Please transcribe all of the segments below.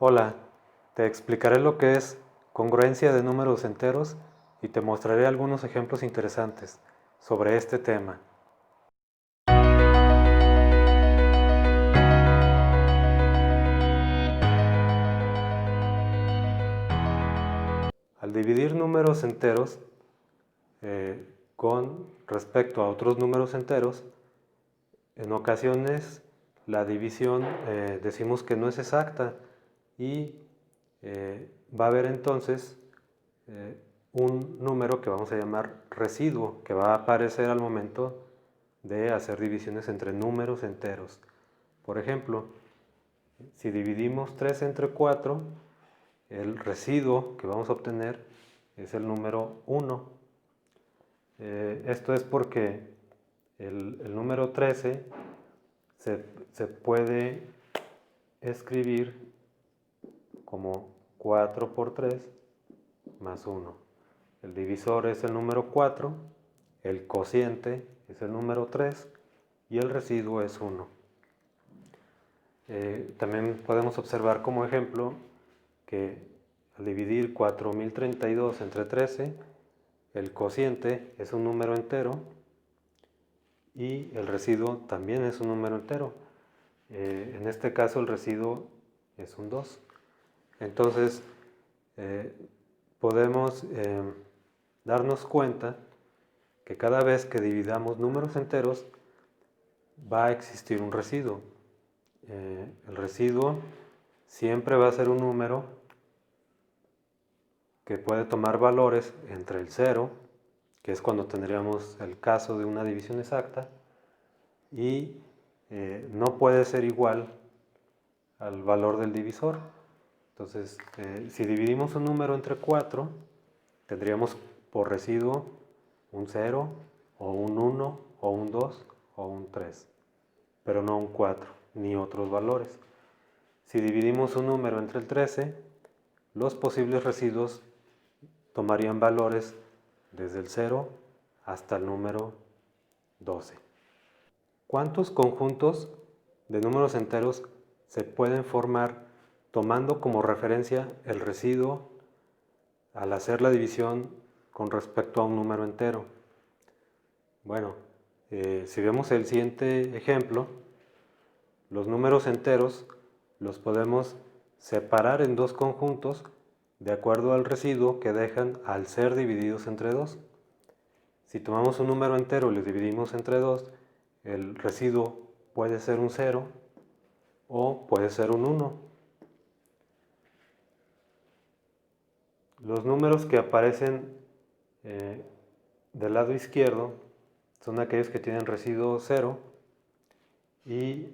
Hola, te explicaré lo que es congruencia de números enteros y te mostraré algunos ejemplos interesantes sobre este tema. Al dividir números enteros con respecto a otros números enteros, en ocasiones la división decimos que no es exacta y va a haber entonces un número que vamos a llamar residuo, que va a aparecer al momento de hacer divisiones entre números enteros. Por ejemplo, si dividimos 3 entre 4, el residuo que vamos a obtener es el número 1. Esto es porque el número 13 se puede escribir como 4 por 3 más 1. El divisor es el número 4, el cociente es el número 3 y el residuo es 1. También podemos observar como ejemplo que al dividir 4032 entre 13, el cociente es un número entero y el residuo también es un número entero. En este caso el residuo es un 2. Entonces podemos darnos cuenta que cada vez que dividamos números enteros va a existir un residuo. El residuo siempre va a ser un número que puede tomar valores entre el 0, que es cuando tendríamos el caso de una división exacta, y no puede ser igual al valor del divisor. Entonces, si dividimos un número entre 4, tendríamos por residuo un 0, o un 1, o un 2, o un 3, pero no un 4, ni otros valores. Si dividimos un número entre el 13, los posibles residuos tomarían valores desde el 0 hasta el número 12. ¿Cuántos conjuntos de números enteros se pueden formar tomando como referencia el residuo al hacer la división con respecto a un número entero? Bueno, si vemos el siguiente ejemplo, los números enteros los podemos separar en dos conjuntos de acuerdo al residuo que dejan al ser divididos entre 2. Si tomamos un número entero y lo dividimos entre 2, el residuo puede ser un 0 o puede ser un 1. Los números que aparecen del lado izquierdo son aquellos que tienen residuo 0 y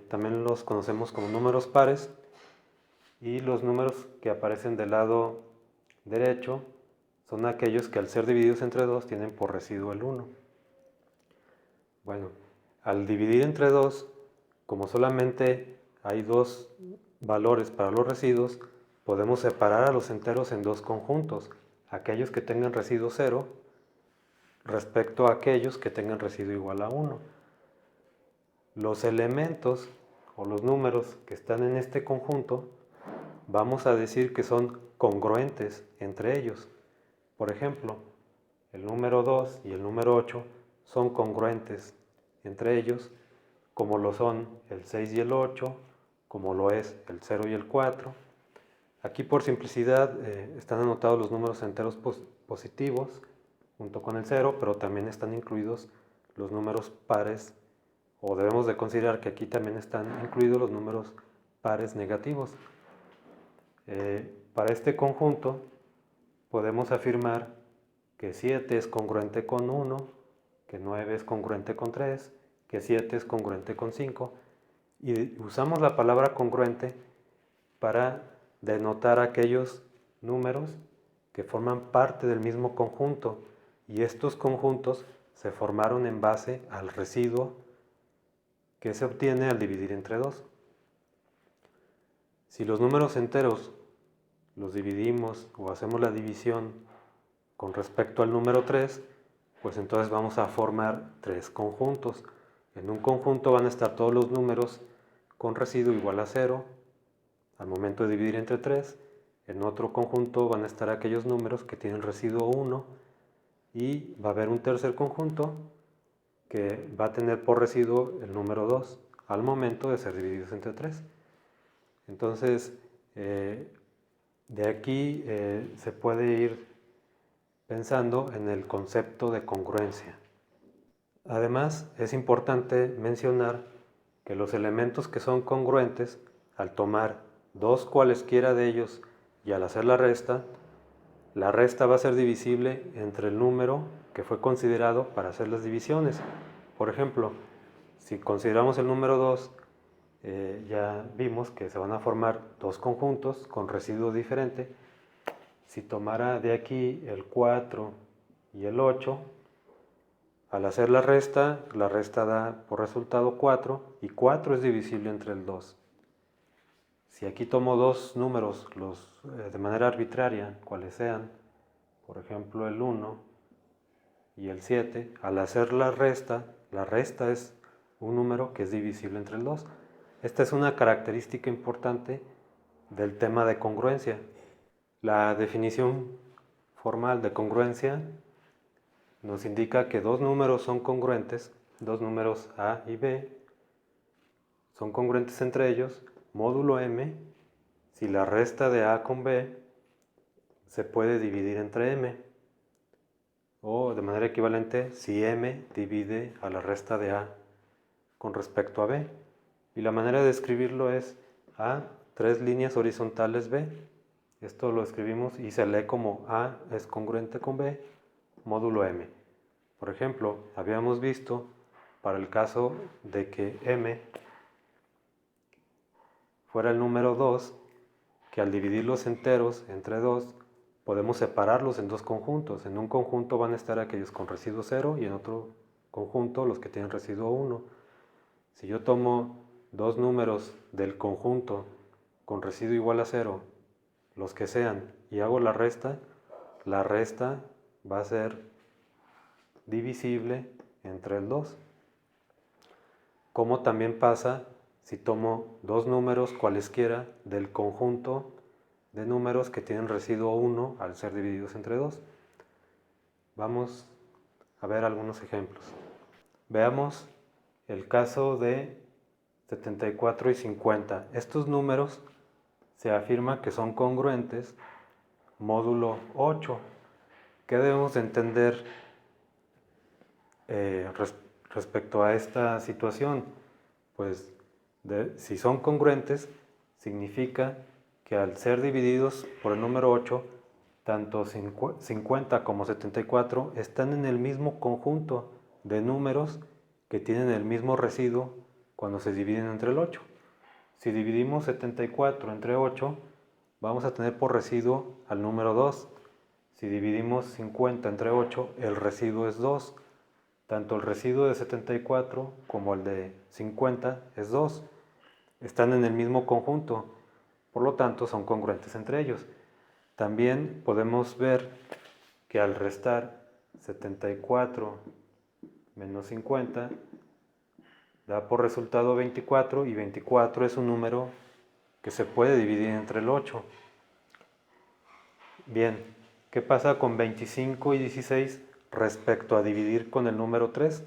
también los conocemos como números pares, y los números que aparecen del lado derecho son aquellos que al ser divididos entre 2 tienen por residuo el 1. Bueno, al dividir entre 2, como solamente hay dos valores para los residuos, podemos separar a los enteros en dos conjuntos, aquellos que tengan residuo 0 respecto a aquellos que tengan residuo igual a 1. Los elementos o los números que están en este conjunto vamos a decir que son congruentes entre ellos. Por ejemplo, el número 2 y el número 8 son congruentes entre ellos, como lo son el 6 y el 8, como lo es el 0 y el 4. Aquí por simplicidad están anotados los números enteros positivos junto con el 0, pero también están incluidos los números pares, o debemos de considerar que aquí también están incluidos los números pares negativos. Para este conjunto podemos afirmar que 7 es congruente con 1, que 9 es congruente con 3, que 7 es congruente con 5, y usamos la palabra congruente para denotar aquellos números que forman parte del mismo conjunto, y estos conjuntos se formaron en base al residuo que se obtiene al dividir entre 2. Si los números enteros los dividimos o hacemos la división con respecto al número 3, pues entonces vamos a formar tres conjuntos. En un conjunto van a estar todos los números con residuo igual a 0, al momento de dividir entre 3. En otro conjunto van a estar aquellos números que tienen residuo 1 y va a haber un tercer conjunto que va a tener por residuo el número 2 al momento de ser divididos entre 3. Entonces, de aquí se puede ir pensando en el concepto de congruencia. Además, es importante mencionar que los elementos que son congruentes, al tomar dos cualesquiera de ellos y al hacer la resta va a ser divisible entre el número que fue considerado para hacer las divisiones. Por ejemplo, si consideramos el número 2, ya vimos que se van a formar dos conjuntos con residuo diferente. Si tomara de aquí el 4 y el 8, al hacer la resta da por resultado 4 y 4 es divisible entre el 2. Si aquí tomo dos números de manera arbitraria, cuales sean, por ejemplo el 1 y el 7, al hacer la resta es un número que es divisible entre el 2. Esta es una característica importante del tema de congruencia. La definición formal de congruencia nos indica que dos números son congruentes, dos números A y B, son congruentes entre ellos, módulo M, si la resta de A con B se puede dividir entre M, o de manera equivalente si M divide a la resta de A con respecto a B. Y la manera de escribirlo es A, 3 líneas horizontales B. Esto lo escribimos y se lee como A es congruente con B, módulo M. Por ejemplo, habíamos visto para el caso de que M fuera el número 2, que al dividir los enteros entre 2, podemos separarlos en dos conjuntos. En un conjunto van a estar aquellos con residuo 0 y en otro conjunto los que tienen residuo 1. Si yo tomo dos números del conjunto con residuo igual a 0, los que sean, y hago la resta va a ser divisible entre el 2. Como también pasa si tomo dos números cualesquiera del conjunto de números que tienen residuo 1 al ser divididos entre 2. Vamos a ver algunos ejemplos. Veamos el caso de 74 y 50. Estos números se afirma que son congruentes módulo 8. ¿Qué debemos de entender respecto a esta situación? Pues si son congruentes, significa que al ser divididos por el número 8, tanto 50 como 74 están en el mismo conjunto de números que tienen el mismo residuo cuando se dividen entre el 8. Si dividimos 74 entre 8, vamos a tener por residuo al número 2. Si dividimos 50 entre 8, el residuo es 2. Tanto el residuo de 74 como el de 50 es 2. Están en el mismo conjunto, por lo tanto son congruentes entre ellos. También podemos ver que al restar 74 menos 50 da por resultado 24 y 24 es un número que se puede dividir entre el 8. Bien, ¿qué pasa con 25 y 16 respecto a dividir con el número 3?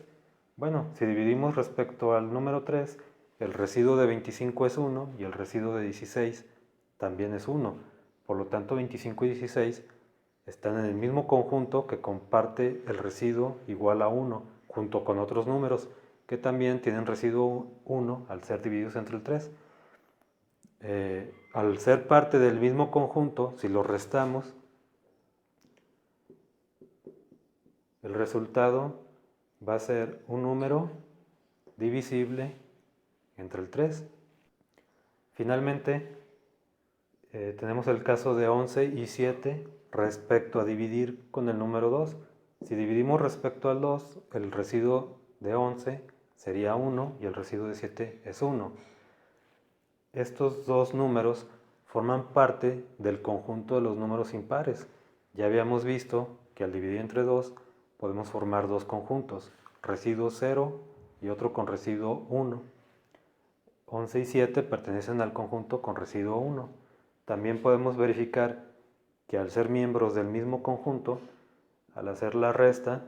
Bueno, si dividimos respecto al número 3, el residuo de 25 es 1 y el residuo de 16 también es 1. Por lo tanto, 25 y 16 están en el mismo conjunto que comparte el residuo igual a 1, junto con otros números que también tienen residuo 1 al ser divididos entre el 3. Al ser parte del mismo conjunto, si los restamos, el resultado va a ser un número divisible entre el 3. Finalmente, tenemos el caso de 11 y 7 respecto a dividir con el número 2. Si dividimos respecto al 2, el residuo de 11 sería 1 y el residuo de 7 es 1. Estos dos números forman parte del conjunto de los números impares. Ya habíamos visto que al dividir entre 2 podemos formar dos conjuntos, residuo 0 y otro con residuo 1. 11 y 7 pertenecen al conjunto con residuo 1. También podemos verificar que al ser miembros del mismo conjunto, al hacer la resta,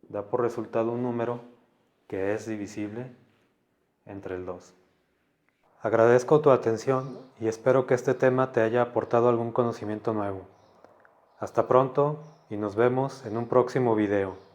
da por resultado un número que es divisible entre el 2. Agradezco tu atención y espero que este tema te haya aportado algún conocimiento nuevo. Hasta pronto y nos vemos en un próximo video.